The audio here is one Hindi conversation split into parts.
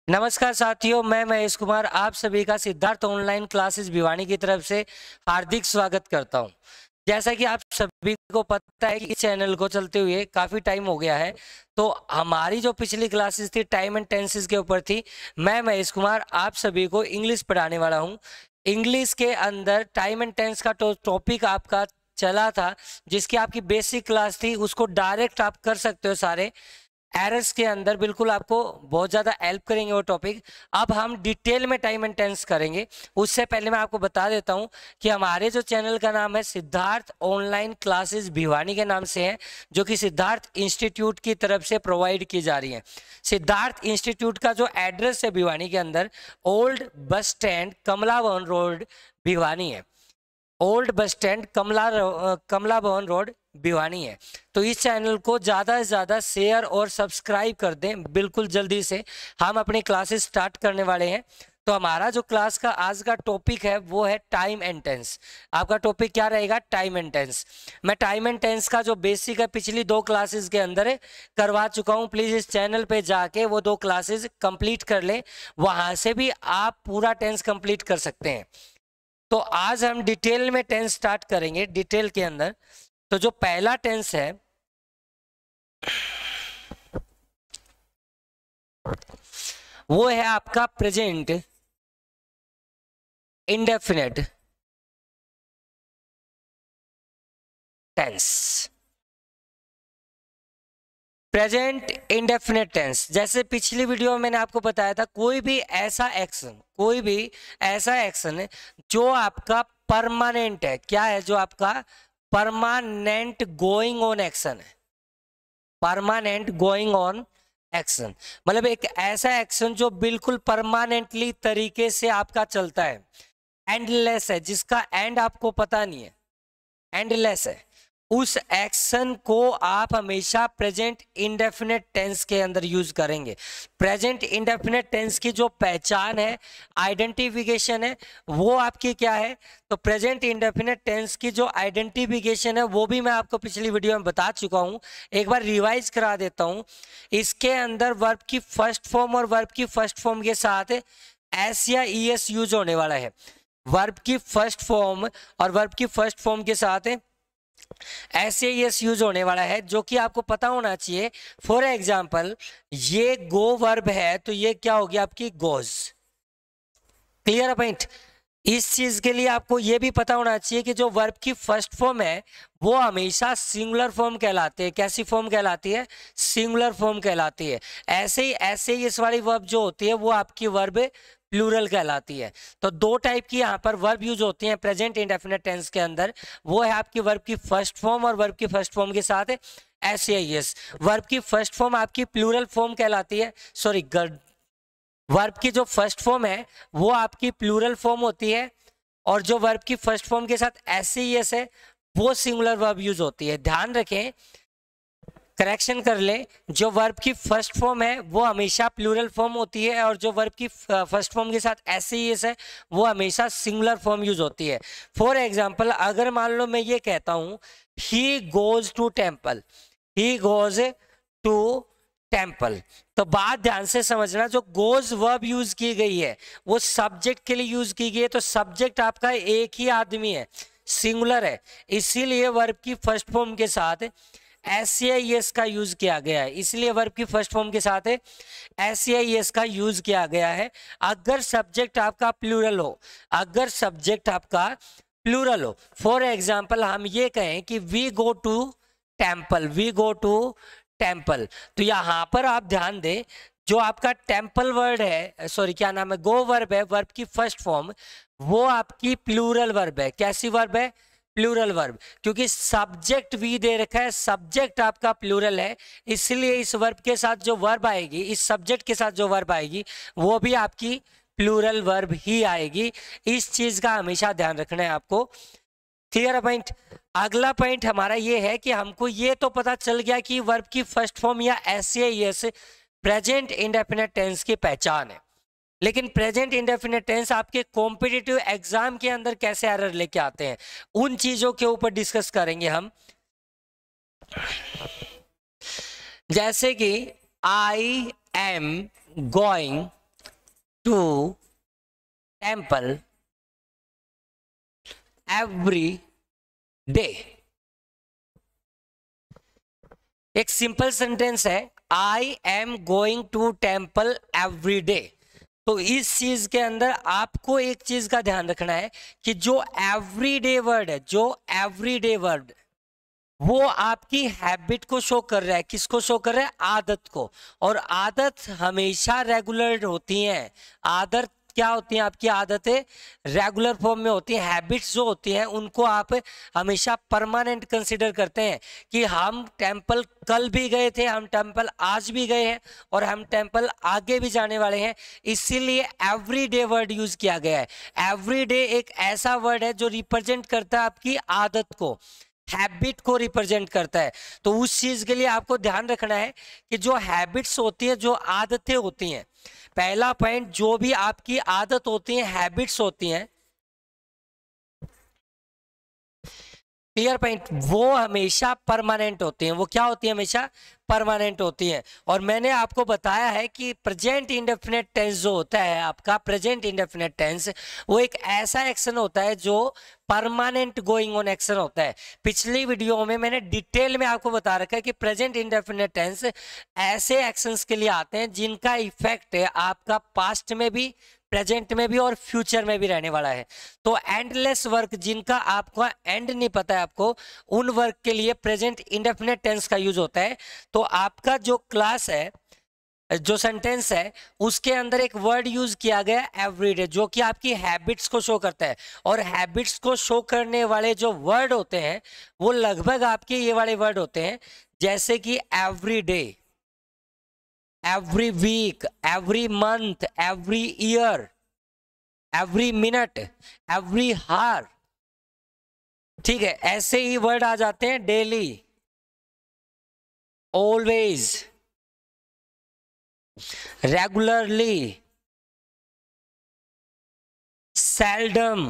नमस्कार साथियों, मैं महेश कुमार आप सभी का सिद्धार्थ ऑनलाइन क्लासेस भिवानी की तरफ से हार्दिक स्वागत करता हूं। जैसा कि आप सभी को पता है कि इस चैनल को चलते हुए काफ़ी टाइम हो गया है, तो हमारी जो पिछली क्लासेस थी टाइम एंड टेंसेस के ऊपर थी। मैं महेश कुमार आप सभी को इंग्लिश पढ़ाने वाला हूं। इंग्लिश के अंदर टाइम एंड टेंस का टॉपिक आपका चला था, जिसकी आपकी बेसिक क्लास थी, उसको डायरेक्ट आप कर सकते हो सारे एरर्स के अंदर। बिल्कुल आपको बहुत ज़्यादा हेल्प करेंगे वो टॉपिक। अब हम डिटेल में टाइम एंड टेंस करेंगे। उससे पहले मैं आपको बता देता हूं कि हमारे जो चैनल का नाम है सिद्धार्थ ऑनलाइन क्लासेस भिवानी के नाम से है, जो कि सिद्धार्थ इंस्टीट्यूट की तरफ से प्रोवाइड की जा रही है। सिद्धार्थ इंस्टीट्यूट का जो एड्रेस है भिवानी के अंदर, ओल्ड बस स्टैंड कमला भवन रोड भिवानी है। ओल्ड बस स्टैंड कमला भवन रोड भिवानी है। तो इस चैनल को ज़्यादा से ज़्यादा शेयर और सब्सक्राइब कर दें बिल्कुल जल्दी से। हम अपनी क्लासेस स्टार्ट करने वाले हैं। तो हमारा जो क्लास का आज का टॉपिक है वो है टाइम एंड टेंस। आपका टॉपिक क्या रहेगा? Time and tense. मैं टाइम एंड टेंस का जो बेसिक है पिछली 2 क्लासेस के अंदर करवा चुका हूँ। प्लीज़ इस चैनल पे जाके वो 2 क्लासेस कंप्लीट कर लें, वहाँ से भी आप पूरा टेंस कंप्लीट कर सकते हैं। तो आज हम डिटेल में टेंस स्टार्ट करेंगे। डिटेल के अंदर तो जो पहला टेंस है वो है आपका present indefinite tense. Present indefinite tense, जैसे पिछली वीडियो में मैंने आपको बताया था, कोई भी ऐसा एक्शन जो आपका परमानेंट है। क्या है? जो आपका परमानेंट गोइंग ऑन एक्शन है। परमानेंट गोइंग ऑन एक्शन मतलब एक ऐसा एक्शन जो बिल्कुल परमानेंटली तरीके से आपका चलता है, एंडलेस है, जिसका एंड आपको पता नहीं है, एंडलेस है। उस एक्शन को आप हमेशा प्रेजेंट इंडेफिनिट टेंस के अंदर यूज करेंगे। प्रेजेंट इंडेफिनिट टेंस की जो पहचान है, आइडेंटिफिकेशन है, वो आपकी क्या है? तो प्रेजेंट इंडेफिनिट टेंस की जो आइडेंटिफिकेशन है वो भी मैं आपको पिछली वीडियो में बता चुका हूं। एक बार रिवाइज करा देता हूं। इसके अंदर वर्ब की फर्स्ट फॉर्म और वर्ब की फर्स्ट फॉर्म के साथ एस या ईएस यूज होने वाला है। वर्ब की फर्स्ट फॉर्म और वर्ब की फर्स्ट फॉर्म के साथ ऐसे यस यूज होने वाला है, जो कि आपको पता होना चाहिए। फॉर एग्जाम्पल, ये गो वर्ब है तो ये क्या होगी? आपकी गोज। Clear point? इस चीज के लिए आपको ये भी पता होना चाहिए कि जो वर्ब की फर्स्ट फॉर्म है वो हमेशा सिंगुलर फॉर्म कहलाती है। कैसी फॉर्म कहलाती है? सिंगुलर फॉर्म कहलाती है। ऐसे ही इस वाली वर्ब जो होती है वो आपकी वर्ब प्लूरल कहलाती है। तो 2 टाइप की यहाँ पर वर्ब यूज होती हैं प्रेजेंट इंडेफिनिट टेंस के अंदर। वो है आपकी वर्ब की फर्स्ट फॉर्म और वर्ब की फर्स्ट फॉर्म के साथ एस या यस। वर्ब की फर्स्ट फॉर्म आपकी प्लूरल फॉर्म कहलाती है। सॉरी, वर्ब की जो फर्स्ट फॉर्म है वो आपकी प्लूरल फॉर्म होती है, और जो वर्ब की फर्स्ट फॉर्म के साथ एस यस है वो सिंगुलर वर्ब यूज होती है। ध्यान रखें, करेक्शन कर ले, जो वर्ब की फर्स्ट फॉर्म है वो हमेशा प्लूरल फॉर्म होती है, और जो वर्ब की फर्स्ट फॉर्म के साथ ऐसे ही है वो हमेशा सिंगुलर फॉर्म यूज होती है। फॉर एग्जांपल, अगर मान लो मैं ये कहता हूं he goes to temple, he goes to temple, तो बात ध्यान से समझना, जो गोज वर्ब यूज की गई है वो सब्जेक्ट के लिए यूज की गई है। तो सब्जेक्ट आपका एक ही आदमी है, सिंगुलर है, इसीलिए वर्ब की फर्स्ट फॉर्म के साथ एस या एस का यूज किया गया है। इसलिए वर्ब की फर्स्ट फॉर्म के साथ एस या एस का यूज किया गया है। अगर सब्जेक्ट आपका प्लूरल हो, अगर सब्जेक्ट आपका प्लूरल हो, फॉर एग्जाम्पल हम ये कहें कि we go to temple, we go to temple, तो यहां पर आप ध्यान दें, जो आपका टेम्पल वर्ड है, सॉरी क्या नाम है, गो वर्ब है, वर्ब की फर्स्ट फॉर्म वो आपकी प्लूरल वर्ब है। कैसी वर्ब है? प्लूरल वर्ब, क्योंकि सब्जेक्ट वी दे रखा है, सब्जेक्ट आपका प्लूरल है, इसलिए इस वर्ब के साथ जो वर्ब आएगी, इस सब्जेक्ट के साथ जो वर्ब आएगी वो भी आपकी प्लूरल वर्ब ही आएगी। इस चीज का हमेशा ध्यान रखना है आपको। Clear point? अगला पॉइंट हमारा ये है कि हमको ये तो पता चल गया कि वर्ब की फर्स्ट फॉर्म या ऐसे यस प्रेजेंट इंडेफिनिट टेंस की पहचान है, लेकिन प्रेजेंट इंडेफिनिट टेंस आपके कॉम्पिटिटिव एग्जाम के अंदर कैसे एरर लेके आते हैं, उन चीजों के ऊपर डिस्कस करेंगे हम। जैसे कि I am going to temple every day. एक सिंपल सेंटेंस है, I am going to temple every day. तो इस चीज के अंदर आपको एक चीज का ध्यान रखना है कि जो एवरीडे वर्ड है, जो एवरीडे वर्ड, वो आपकी हैबिट को शो कर रहा है। किसको शो कर रहा है? आदत को। और आदत हमेशा रेगुलर होती है। आदत क्या होती है? आपकी आदतें रेगुलर फॉर्म में होती हैं। हैबिट्स जो होती हैं उनको आप हमेशा परमानेंट कंसीडर करते हैं कि हम टेंपल कल भी गए थे, हम टेंपल आज भी गए हैं और हम टेंपल आगे भी जाने वाले हैं। इसीलिए एवरीडे वर्ड यूज किया गया है। एवरीडे एक ऐसा वर्ड है जो रिप्रेजेंट करता है आपकी आदत को, हैबिट को रिप्रेजेंट करता है। तो उस चीज के लिए आपको ध्यान रखना है कि जो हैबिट्स होती है, जो आदतें होती हैं, पहला पॉइंट, जो भी आपकी आदत होती है, हैबिट्स होती हैं, क्लियर पॉइंट, वो हमेशा परमानेंट होती हैं। वो क्या होती है? हमेशा परमानेंट होती है। और मैंने आपको बताया है कि प्रेजेंट इंडेफिनिट टेंस जो होता है आपका, प्रेजेंट इंडेफिनिट टेंस, वो एक ऐसा एक्शन होता है जो परमानेंट गोइंग ऑन एक्शन होता है। पिछली वीडियो में मैंने डिटेल में आपको बता रखा है कि प्रेजेंट इंडेफिनिट टेंस ऐसे एक्शंस के लिए आते हैं जिनका इफेक्ट आपका पास्ट में भी, प्रेजेंट में भी और फ्यूचर में भी रहने वाला है। तो एंडलेस वर्क, जिनका आपका एंड नहीं पता है आपको, उन वर्क के लिए प्रेजेंट इंडेफिनिट टेंस का यूज होता है। तो आपका जो क्लास है, जो सेंटेंस है, उसके अंदर एक वर्ड यूज किया गया एवरीडे, जो कि आपकी हैबिट्स को शो करता है। और हैबिट्स को शो करने वाले जो वर्ड होते हैं वो लगभग आपके ये वाले वर्ड होते हैं, जैसे कि every day, every week, every month, every year, every minute, every hour. ठीक है, ऐसे ही वर्ड आ जाते हैं daily, always, regularly, seldom,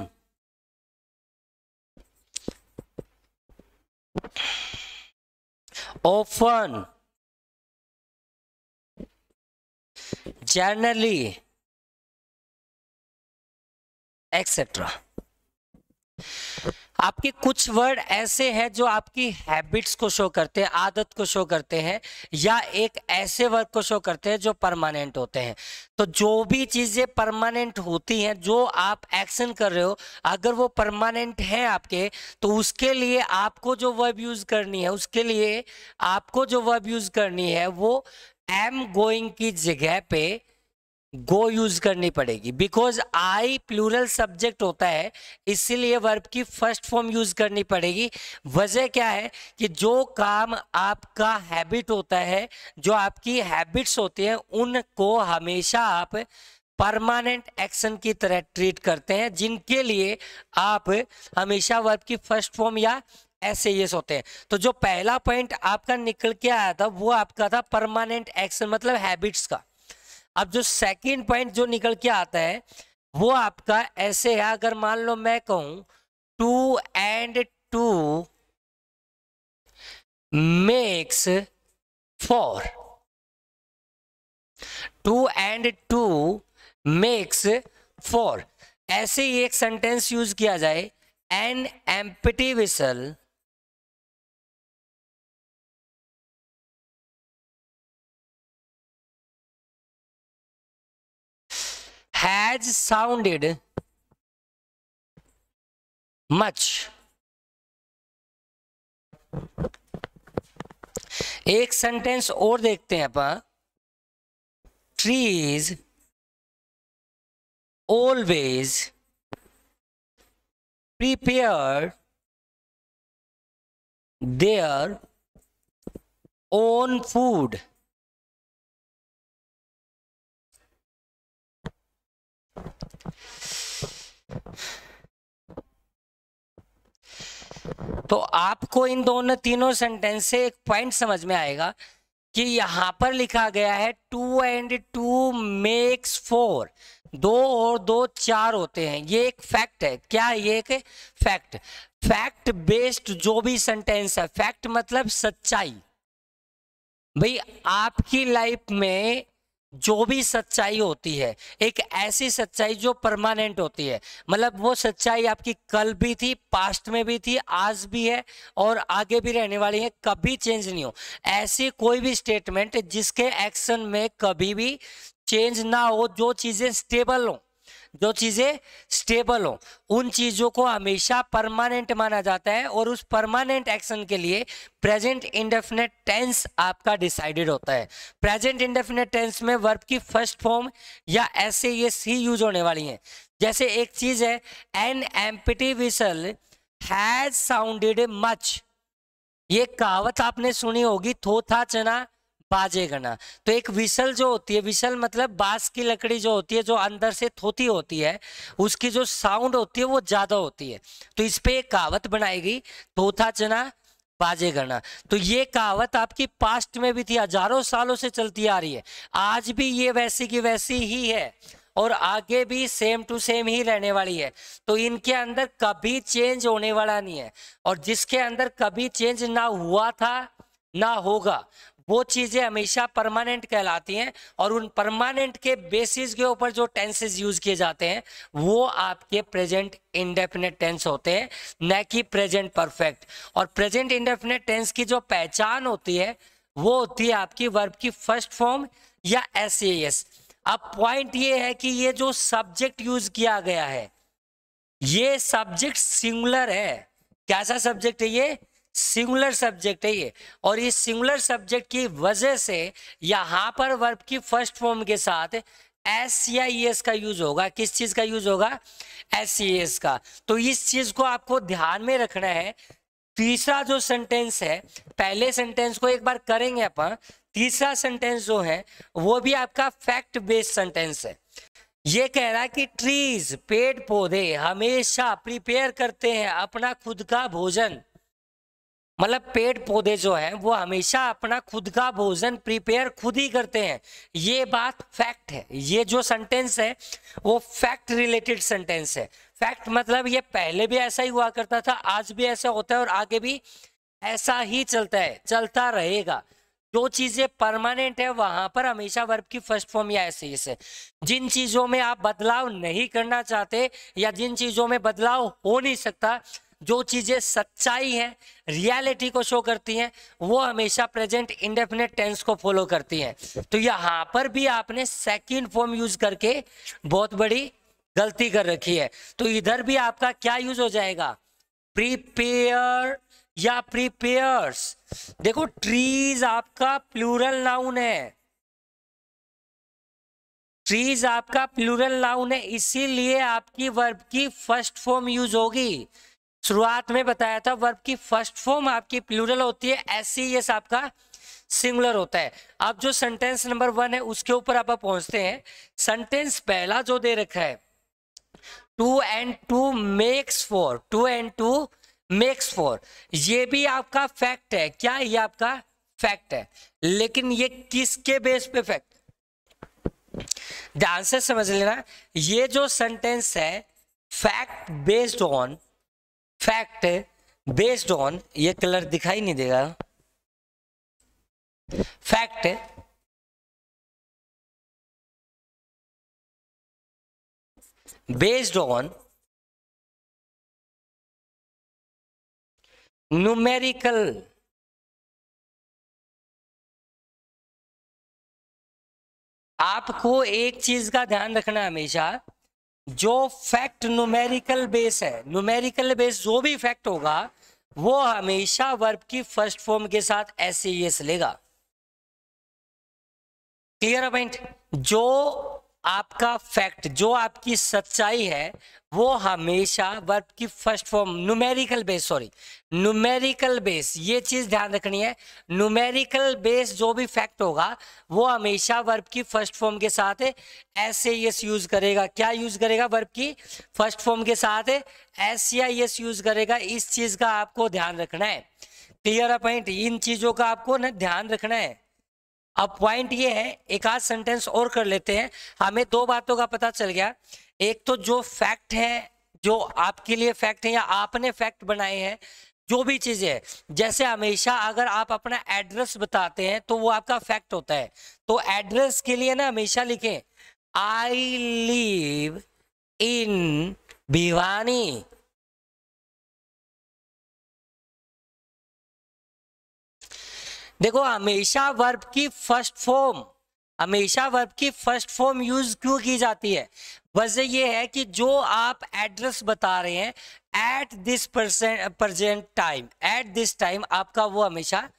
often, generally, etc. आपके कुछ वर्ड ऐसे हैं जो आपकी हैबिट्स को शो करते हैं, आदत को शो करते हैं, या एक ऐसे वर्ड को शो करते हैं जो परमानेंट होते हैं। तो जो भी चीजें परमानेंट होती हैं, जो आप एक्शन कर रहे हो, अगर वो परमानेंट है आपके, तो उसके लिए आपको जो वर्ब यूज करनी है, उसके लिए आपको जो वर्ब यूज करनी है वो एम गोइंग की जगह पे गो यूज करनी पड़ेगी। बिकॉज आई प्लूरल सब्जेक्ट होता है, इसीलिए वर्ब की फर्स्ट फॉर्म यूज करनी पड़ेगी। वजह क्या है कि जो काम आपका हैबिट होता है, जो आपकी हैबिट्स होती हैं, उनको हमेशा आप परमानेंट एक्शन की तरह ट्रीट करते हैं, जिनके लिए आप हमेशा वर्ब की फर्स्ट फॉर्म या ऐसे ये होते हैं। तो जो पहला पॉइंट आपका निकल के आया था वो आपका था परमानेंट एक्शन, मतलब हैबिट्स का। अब जो सेकंड पॉइंट जो निकल के आता है वो आपका ऐसे है, अगर मान लो मैं कहूं 2 and 2 makes 4, 2 and 2 makes 4, ऐसे ही एक सेंटेंस यूज किया जाए, an empty whistle has sounded much। एक सेंटेंस और देखते हैं अपन, trees always prepare their own food। तो आपको इन दोनों तीनों सेंटेंस से एक पॉइंट समझ में आएगा कि यहां पर लिखा गया है 2 and 2 makes 4, 2 और 2 4 होते हैं। ये एक फैक्ट है। क्या? ये एक फैक्ट, फैक्ट बेस्ड जो भी सेंटेंस है, फैक्ट मतलब सच्चाई। भाई आपकी लाइफ में जो भी सच्चाई होती है, एक ऐसी सच्चाई जो परमानेंट होती है, मतलब वो सच्चाई आपकी कल भी थी, पास्ट में भी थी, आज भी है और आगे भी रहने वाली है, कभी चेंज नहीं हो। ऐसी कोई भी स्टेटमेंट जिसके एक्शन में कभी भी चेंज ना हो, जो चीजें स्टेबल हो, जो चीजें स्टेबल हो, उन चीजों को हमेशा परमानेंट माना जाता है। और उस परमानेंट एक्शन के लिए प्रेजेंट इंडेफिनिट टेंस आपका डिसाइडेड होता है। प्रेजेंट इंडेफिनिट टेंस में वर्ब की फर्स्ट फॉर्म या ऐसे ये सी यूज होने वाली है। जैसे एक चीज है, an empty whistle has sounded much, ये कहावत आपने सुनी होगी, थोथा चना बाजे गना। तो एक विसल जो होती है, विसल मतलब बांस की लकड़ी जो होती है, जो अंदर से थोथी होती है, उसकी जो साउंड होती है वो ज्यादा होती है। तो इस पे एक कहावत बनाई गई, थोथा चना बाजे गना। तो ये कहावत आपकी पास्ट में भी थी, हजारों सालों से चलती आ रही है, आज भी ये वैसी की वैसी ही है और आगे भी सेम टू सेम ही रहने वाली है। तो इनके अंदर कभी चेंज होने वाला नहीं है। और जिसके अंदर कभी चेंज ना हुआ था ना होगा, वो चीजें हमेशा परमानेंट कहलाती हैं। और उन परमानेंट के बेसिस के ऊपर जो टेंसेस यूज किए जाते हैं वो आपके प्रेजेंट इंडेफिनिट टेंस होते हैं, न कि प्रेजेंट परफेक्ट। और प्रेजेंट इंडेफिनिट टेंस की जो पहचान होती है वो होती है आपकी वर्ब की फर्स्ट फॉर्म या एसएएस। अब पॉइंट ये है कि ये जो सब्जेक्ट यूज किया गया है, ये सब्जेक्ट सिंगुलर है। कैसा सब्जेक्ट है ये? सिंगुलर सब्जेक्ट है ये। और इस सिंगुलर सब्जेक्ट की वजह से यहां पर वर्ब की फर्स्ट फॉर्म के साथ एस या ईएस का यूज होगा। किस चीज का यूज होगा? एस ईएस का। तो इस चीज को आपको ध्यान में रखना है। तीसरा जो सेंटेंस है, पहले सेंटेंस को एक बार करेंगे अपन, तीसरा सेंटेंस जो है वो भी आपका फैक्ट बेस्ड सेंटेंस है। ये कह रहा है कि ट्रीज, पेड़ पौधे हमेशा प्रिपेयर करते हैं अपना खुद का भोजन। मतलब पेड़ पौधे जो हैं वो हमेशा अपना खुद का भोजन प्रिपेयर खुद ही करते हैं। ये बात फैक्ट है। ये जो सेंटेंस है वो फैक्ट रिलेटेड सेंटेंस है। फैक्ट मतलब ये पहले भी ऐसा ही हुआ करता था, आज भी ऐसा होता है और आगे भी ऐसा ही चलता है, चलता रहेगा। जो चीजें परमानेंट है वहां पर हमेशा वर्ब की फर्स्ट फॉर्म या ऐसे है। जिन चीजों में आप बदलाव नहीं करना चाहते या जिन चीजों में बदलाव हो नहीं सकता, जो चीजें सच्चाई है, रियलिटी को शो करती हैं, वो हमेशा प्रेजेंट इंडेफिनिट टेंस को फॉलो करती हैं। तो यहां पर भी आपने सेकंड फॉर्म यूज करके बहुत बड़ी गलती कर रखी है। तो इधर भी आपका क्या यूज हो जाएगा? प्रिपेयर या प्रिपेयर्स। देखो ट्रीज आपका प्लूरल नाउन है, ट्रीज आपका प्लूरल नाउन है, इसीलिए आपकी वर्ब की फर्स्ट फॉर्म यूज होगी। शुरुआत में बताया था वर्ब की फर्स्ट फॉर्म आपकी प्लूरल होती है, एसईएस आपका सिंगुलर होता है। अब जो सेंटेंस नंबर 1 है उसके ऊपर आप पहुंचते हैं। सेंटेंस पहला जो दे रखा है, 2 and 2 makes 4, 2 and 2 makes 4, ये भी आपका फैक्ट है। क्या ये आपका फैक्ट है? लेकिन ये किसके बेस पे फैक्ट? ध्यान से समझ लेना, ये जो सेंटेंस है fact based on, fact based on, ये कलर दिखाई नहीं देगा, फैक्ट बेस्ड ऑन न्यूमेरिकल। आपको एक चीज का ध्यान रखना है हमेशा, जो फैक्ट न्यूमेरिकल बेस है, न्यूमेरिकल बेस जो भी फैक्ट होगा वो हमेशा वर्ब की फर्स्ट फॉर्म के साथ एसईएस लेगा। क्लियर है पॉइंट? जो आपका फैक्ट, जो आपकी सच्चाई है, वो हमेशा वर्ब की first form numerical base, sorry numerical base, ये चीज ध्यान रखनी है। न्यूमेरिकल बेस जो भी फैक्ट होगा वो हमेशा वर्ब की फर्स्ट फॉर्म के साथ एसएएस यूज करेगा। क्या यूज करेगा? वर्ब की फर्स्ट फॉर्म के साथ एसएएस यूज करेगा। इस चीज का आपको ध्यान रखना है। क्लियर है पॉइंट? इन चीजों का आपको ना ध्यान रखना है। अब पॉइंट ये है, एक आध सेंटेंस और कर लेते हैं। हमें 2 बातों का पता चल गया। एक तो जो फैक्ट है, जो आपके लिए फैक्ट है या आपने फैक्ट बनाए हैं, जो भी चीजें है, जैसे हमेशा अगर आप अपना एड्रेस बताते हैं तो वो आपका फैक्ट होता है। तो एड्रेस के लिए ना हमेशा लिखें आई लिव इन भिवानी। देखो हमेशा वर्ब की फर्स्ट फॉर्म, हमेशा वर्ब की फर्स्ट फॉर्म यूज क्यों की जाती है? वजह यह है कि जो आप एड्रेस बता रहे हैं at this present time, at this time, आपका वो हमेशा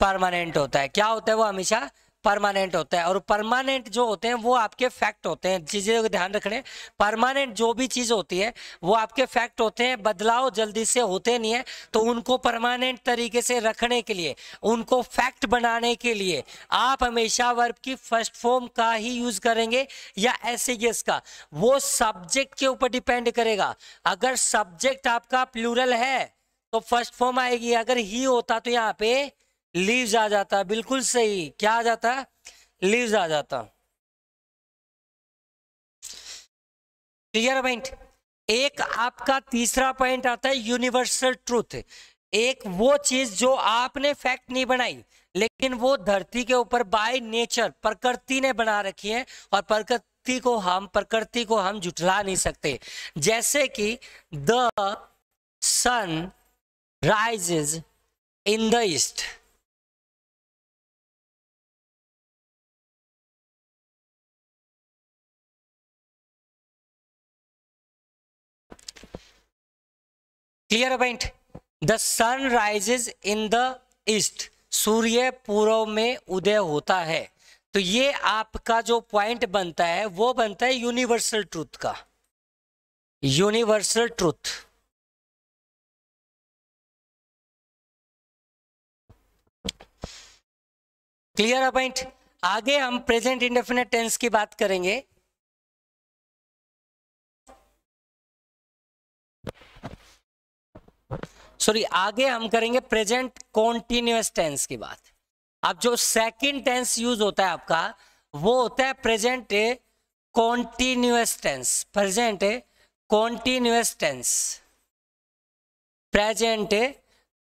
परमानेंट होता है। क्या होता है? वो हमेशा परमानेंट होता है। और परमानेंट जो होते हैं वो आपके फैक्ट होते हैं। चीजें को ध्यान रखने, परमानेंट जो भी चीज होती है वो आपके फैक्ट होते हैं, बदलाव जल्दी से होते नहीं है। तो उनको परमानेंट तरीके से रखने के लिए, उनको फैक्ट बनाने के लिए आप हमेशा वर्ब की फर्स्ट फॉर्म का ही यूज करेंगे या एसईएस का। वो सब्जेक्ट के ऊपर डिपेंड करेगा। अगर सब्जेक्ट आपका प्लूरल है तो फर्स्ट फॉर्म आएगी, अगर ही होता तो यहाँ पे लीव्स आ जाता। बिल्कुल सही, क्या आ जाता? लीव्स आ जाता। Clear point? एक आपका तीसरा पॉइंट आता है यूनिवर्सल ट्रूथ। एक वो चीज जो आपने फैक्ट नहीं बनाई लेकिन वो धरती के ऊपर बाय नेचर प्रकृति ने बना रखी है, और प्रकृति को हम झुठला नहीं सकते। जैसे कि the sun rises in the east. Clear point? The sun rises in the east, सूर्य पूर्व में उदय होता है। तो ये आपका जो पॉइंट बनता है वो बनता है यूनिवर्सल ट्रूथ का। Universal truth. Clear point? आगे हम प्रेजेंट इंडेफिनिट टेंस की बात करेंगे। सॉरी, आगे हम करेंगे प्रेजेंट कॉन्टिन्यूअस टेंस की बात। अब जो सेकंड टेंस यूज होता है आपका वो होता है present continuous tense. Present continuous tense, present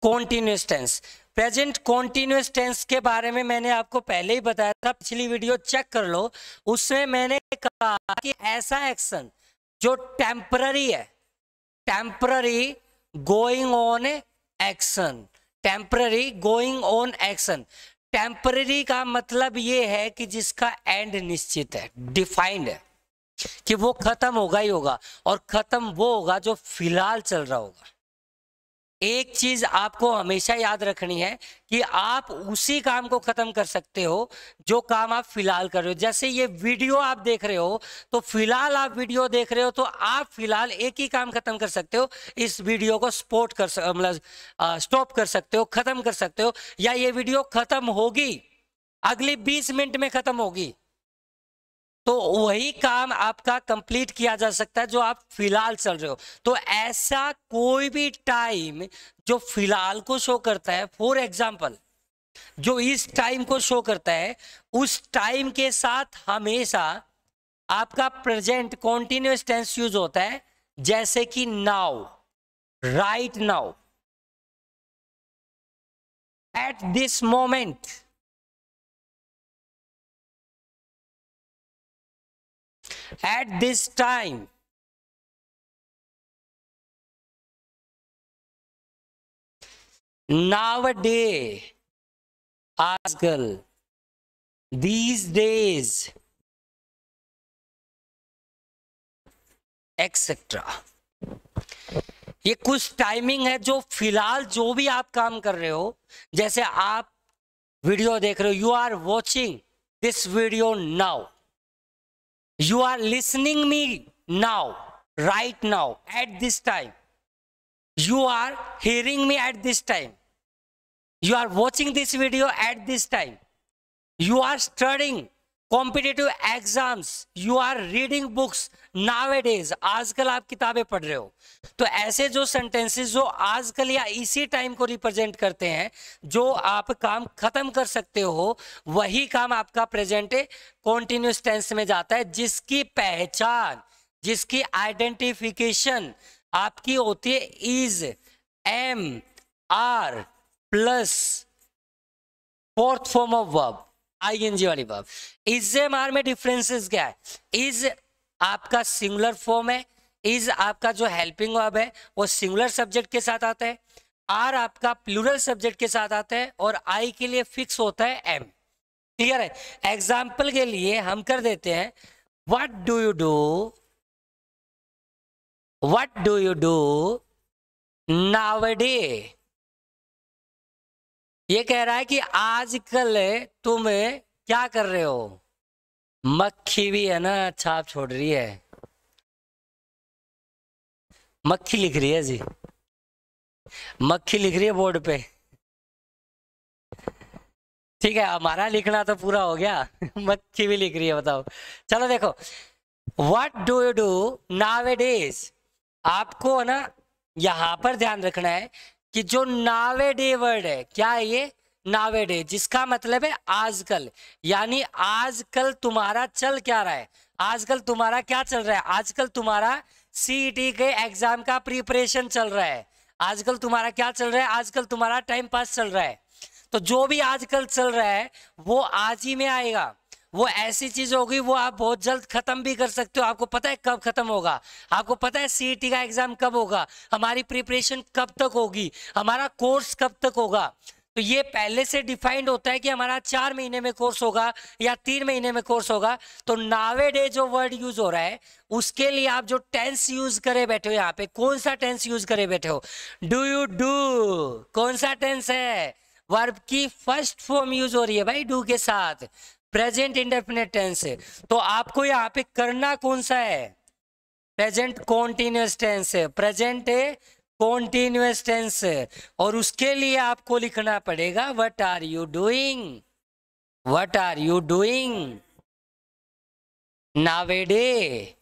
continuous tense. Present continuous tense के बारे में मैंने आपको पहले ही बताया था, पिछली वीडियो चेक कर लो। उसमें मैंने कहा कि ऐसा एक्शन जो टेम्पररी है, temporary going on action, temporary going on action. Temporary का मतलब ये है कि जिसका एंड निश्चित है, डिफाइंड है, कि वो खत्म होगा ही होगा, और खत्म वो होगा जो फिलहाल चल रहा होगा। एक चीज आपको हमेशा याद रखनी है कि आप उसी काम को खत्म कर सकते हो जो काम आप फिलहाल कर रहे हो। जैसे ये वीडियो आप देख रहे हो तो फिलहाल आप वीडियो देख रहे हो तो आप फिलहाल एक ही काम खत्म कर सकते हो, इस वीडियो को मतलब स्टॉप कर सकते हो, खत्म कर सकते हो, या ये वीडियो खत्म होगी अगली 20 मिनट में खत्म होगी, तो वही काम आपका कंप्लीट किया जा सकता है जो आप फिलहाल चल रहे हो। तो ऐसा कोई भी टाइम जो फिलहाल को शो करता है, फॉर एग्जांपल जो इस टाइम को शो करता है, उस टाइम के साथ हमेशा आपका प्रेजेंट कॉन्टिन्यूअस टेंस यूज होता है। जैसे कि now, right now, at this moment, at this time, nowadays, आजकल, these days, एक्सेट्रा। ये कुछ टाइमिंग है जो फिलहाल जो भी आप काम कर रहे हो, जैसे आप वीडियो देख रहे हो, you are watching this video now, you are listening me now, right now, at this time, you are hearing me at this time, you are watching this video at this time, you are studying competitive exams, you are reading books nowadays, आजकल आप किताबें पढ़ रहे हो। तो ऐसे जो सेंटेंसेस जो आजकल या इसी टाइम को रिप्रेजेंट करते हैं, जो आप काम खत्म कर सकते हो, वही काम आपका प्रेजेंट कॉन्टिन्यूअस टेंस में जाता है, जिसकी पहचान, जिसकी आइडेंटिफिकेशन आपकी होती है is, am are plus fourth form of verb ING वाली वर्ब। इज एम आर में डिफरेंसेस क्या है? इज आपका सिंगुलर फॉर्म है, इज आपका जो हेल्पिंग वर्ब है वो सिंगुलर सब्जेक्ट के साथ आता है, आर आपका प्लूरल सब्जेक्ट के साथ आता है, और आई के लिए फिक्स होता है एम। क्लियर है? एग्जाम्पल के लिए हम कर देते हैं, what do you do, what do you do nowadays. ये कह रहा है कि आजकल तुम क्या कर रहे हो। मक्खी भी है ना छाप छोड़ रही है, मक्खी लिख रही है जी, मक्खी लिख रही है बोर्ड पे। ठीक है, हमारा लिखना तो पूरा हो गया, मक्खी भी लिख रही है, बताओ। चलो देखो, what do you do nowadays, आपको ना यहां पर ध्यान रखना है कि जो नाउअडे वर्ड है, क्या है ये? नाउअडे, जिसका मतलब है आजकल, यानी आजकल तुम्हारा चल क्या रहा है, आजकल तुम्हारा क्या चल रहा है? आजकल तुम्हारा सीईटी के एग्जाम का प्रिपरेशन चल रहा है, आजकल तुम्हारा क्या चल रहा है? आजकल तुम्हारा टाइम पास चल रहा है। तो जो भी आजकल चल रहा है वो आज ही में आएगा, वो ऐसी चीज होगी वो आप बहुत जल्द खत्म भी कर सकते हो। आपको पता है कब खत्म होगा, आपको पता है सीईटी का एग्जाम कब होगा, हमारी प्रिपरेशन कब तक होगी, हमारा कोर्स कब तक होगा। तो ये पहले से डिफाइंड होता है कि हमारा 4 महीने में कोर्स होगा या 3 महीने में कोर्स होगा। तो नाउअडे जो वर्ड यूज हो रहा है उसके लिए आप जो टेंस यूज करे बैठे हो, यहाँ पे कौन सा टेंस यूज करे बैठे हो? डू यू डू, कौन सा टेंस है? वर्ब की फर्स्ट फॉर्म यूज हो रही है भाई डू के साथ, प्रेजेंट इंडेफिनिट टेंस है। तो आपको यहाँ पे करना कौन सा है? प्रेजेंट कॉन्टिन्यूअस टेंस है, प्रेजेंट कॉन्टिन्यूअस टेंस है, और उसके लिए आपको लिखना पड़ेगा what are you doing, what are you doing nowadays.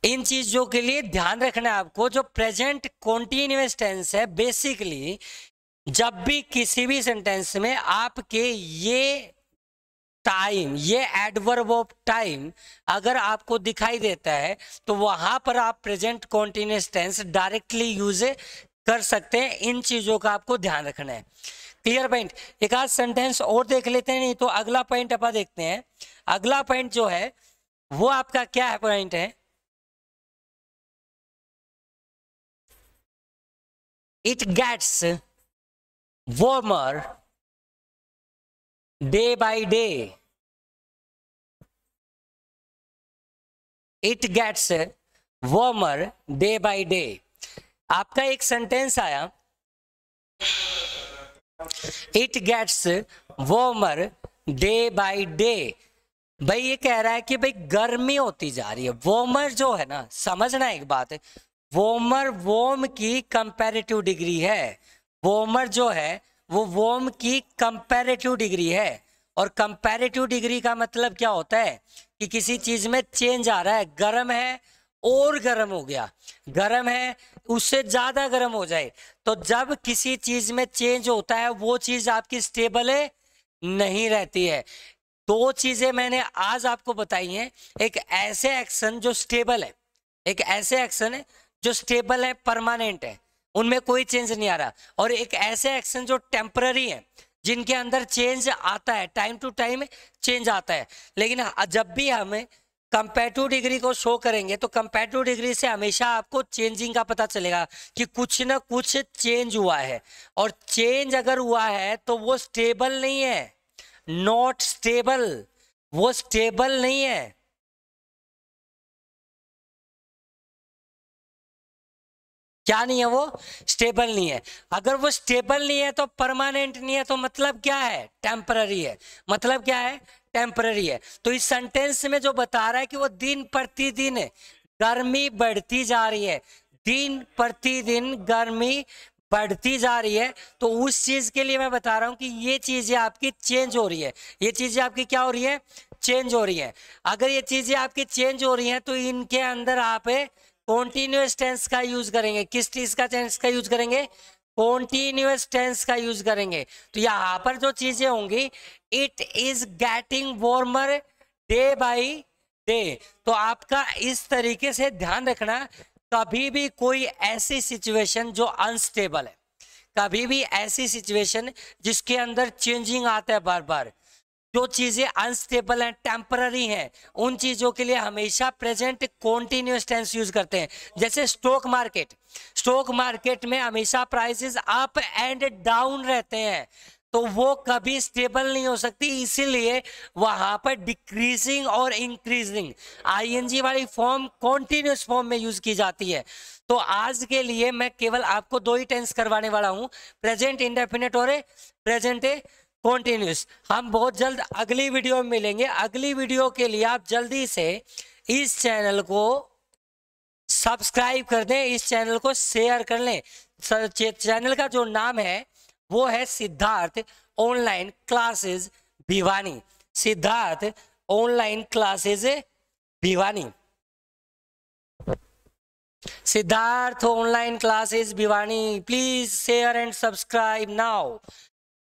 इन चीजों के लिए ध्यान रखना है आपको। जो प्रेजेंट कॉन्टिन्यूअस टेंस है, बेसिकली जब भी किसी भी सेंटेंस में आपके ये टाइम, ये एडवर्ब ऑफ टाइम अगर आपको दिखाई देता है तो वहां पर आप present continuous tense directly use कर सकते हैं। इन चीजों का आपको ध्यान रखना है। Clear point? एक आध सेंटेंस और देख लेते हैं, नहीं तो अगला पॉइंट अपन देखते हैं। अगला पॉइंट जो है वो आपका क्या है? पॉइंट है it gets warmer day by day, it gets warmer day by day। आपका एक सेंटेंस आया, it gets warmer day by day। भाई ये कह रहा है कि भाई गर्मी होती जा रही है। वॉर्मर जो है ना, समझना एक बात है, वॉर्मर वॉर्म की कंपैरेटिव डिग्री है। वॉर्मर जो है वो वॉर्म की कंपैरेटिव डिग्री है, और कंपैरेटिव डिग्री का मतलब क्या होता है कि किसी चीज में चेंज आ रहा है। गर्म है और गर्म हो गया, गर्म है उससे ज्यादा गर्म हो जाए। तो जब किसी चीज में चेंज होता है वो चीज आपकी स्टेबल है नहीं रहती है। दो चीजें मैंने आज आपको बताई हैं, एक ऐसे एक्शन जो स्टेबल है, एक ऐसे एक्शन है जो स्टेबल है, परमानेंट है, उनमें कोई चेंज नहीं आ रहा, और एक ऐसे एक्शन जो टेम्पररी है जिनके अंदर चेंज आता है, टाइम टू टाइम चेंज आता है। लेकिन जब भी हम कंपैरेटिव डिग्री को शो करेंगे तो कंपैरेटिव डिग्री से हमेशा आपको चेंजिंग का पता चलेगा कि कुछ ना कुछ चेंज हुआ है, और चेंज अगर हुआ है तो वो स्टेबल नहीं है, नॉट स्टेबल, वो स्टेबल नहीं है। क्या नहीं है? वो स्टेबल नहीं है। अगर वो स्टेबल नहीं है तो परमानेंट नहीं है, तो मतलब क्या है? टेम्पररी है। मतलब क्या है? टेम्पररी है। तो इस सेंटेंस में जो बता रहा है कि वो दिन प्रतिदिन गर्मी बढ़ती जा रही है, दिन प्रतिदिन गर्मी बढ़ती जा रही है, तो उस चीज के लिए मैं बता रहा हूं कि ये चीजें आपकी चेंज हो रही है। ये चीजें आपकी क्या हो रही है? चेंज हो रही है। अगर ये चीजें आपकी चेंज हो रही हैं तो इनके अंदर आप कॉन्टिन्यूअस टेंस का यूज करेंगे। किस चीज का टेंस का यूज करेंगे? कॉन्टिन्यूअस टेंस का यूज करेंगे। तो यहां पर जो चीजें होंगी, it is getting warmer day by day. तो आपका इस तरीके से ध्यान रखना, कभी भी कोई ऐसी सिचुएशन जो अनस्टेबल है, कभी भी ऐसी सिचुएशन जिसके अंदर चेंजिंग आता है बार बार, जो चीजें अनस्टेबल हैं, टेम्पररी हैं, उन चीजों के लिए हमेशा प्रेजेंट कॉन्टिन्यूअस टेंस यूज करते हैं। जैसे स्टॉक मार्केट में हमेशा प्राइसेस अप एंड डाउन रहते हैं, तो वो कभी स्टेबल नहीं हो सकती, इसीलिए वहां पर डिक्रीजिंग और इंक्रीजिंग आईएनजी वाली फॉर्म कॉन्टिन्यूअस फॉर्म में यूज की जाती है। तो आज के लिए मैं केवल आपको दो ही टेंस करवाने वाला हूं, प्रेजेंट इंडेफिनिट और प्रेजेंट कॉन्टिन्यूस। हम बहुत जल्द अगली वीडियो में मिलेंगे। अगली वीडियो के लिए आप जल्दी से इस चैनल को सब्सक्राइब कर दें, इस चैनल को शेयर कर लें। चैनल का जो नाम है वो है Siddharth online classes Bhiwani, Siddharth online classes Bhiwani, Siddharth online classes Bhiwani. Please share and subscribe now.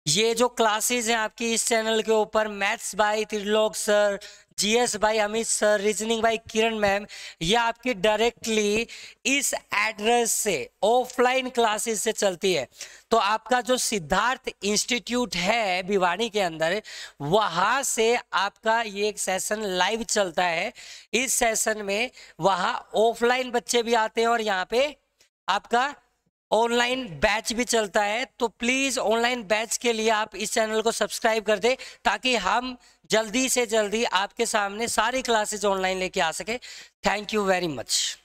ये जो क्लासेस हैं आपकी इस चैनल के ऊपर, maths by Trilok sir, GS bye Amit sir, reasoning bye Kiran ma'am, ये आपकी डायरेक्टली इस एड्रेस से ऑफलाइन क्लासेस से चलती है। तो आपका जो सिद्धार्थ इंस्टीट्यूट है भिवानी के अंदर, वहां से आपका ये एक सेशन लाइव चलता है। इस सेशन में वहां ऑफलाइन बच्चे भी आते हैं और यहाँ पे आपका ऑनलाइन बैच भी चलता है। तो प्लीज ऑनलाइन बैच के लिए आप इस चैनल को सब्सक्राइब कर दे, ताकि हम जल्दी से जल्दी आपके सामने सारी क्लासेस ऑनलाइन लेके आ सके। Thank you very much.